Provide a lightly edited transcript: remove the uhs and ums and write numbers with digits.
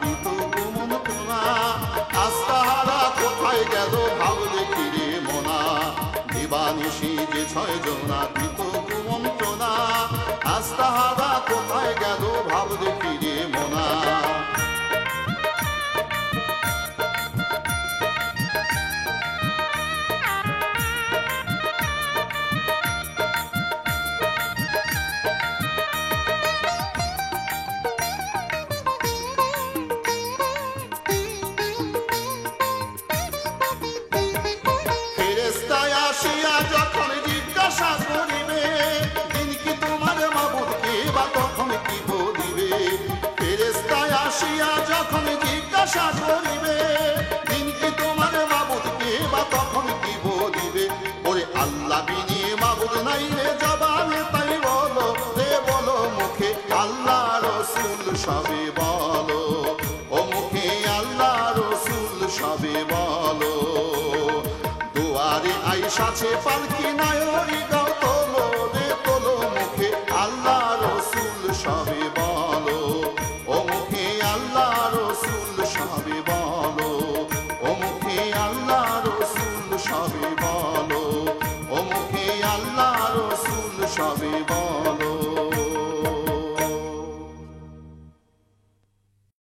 দিত কুমন্ত্রণা। আস্তাহারা কোথায় গেল ভাবলে ফিরে মোনা, দিবানিশি যে 6 জনা দিত কুমন্ত্রণা। আস্তাহারা কোথায় গেল ভাবলে ফিরে মোনা। ফেরেশতায় আসিয়া যখন জিজ্ঞাসা করিবে, দিন কি তোমার মাবুদকে বা তখন কি বলিবে। ফেরেশতায় আসিয়া যখন জিজ্ঞাসা করিবে, দিন কি তোমার মাবুদকে বা তখন কি বলিবে। ওরে আল্লাহ বিনি মাবুদ নাই রে জবানে তাই বলো রে, বলো মুখে আল্লাহ রসুল সবে বলো। ও মুখে আল্লাহ রসুল সবে বলো। দুয়ারে আইসাছে পালকি নায়রি গাও তোলো রে তোলো, মুখে আল্লাহ রসুল সবে বলো। ও মুখে আল্লাহ রসুল সবে বলো।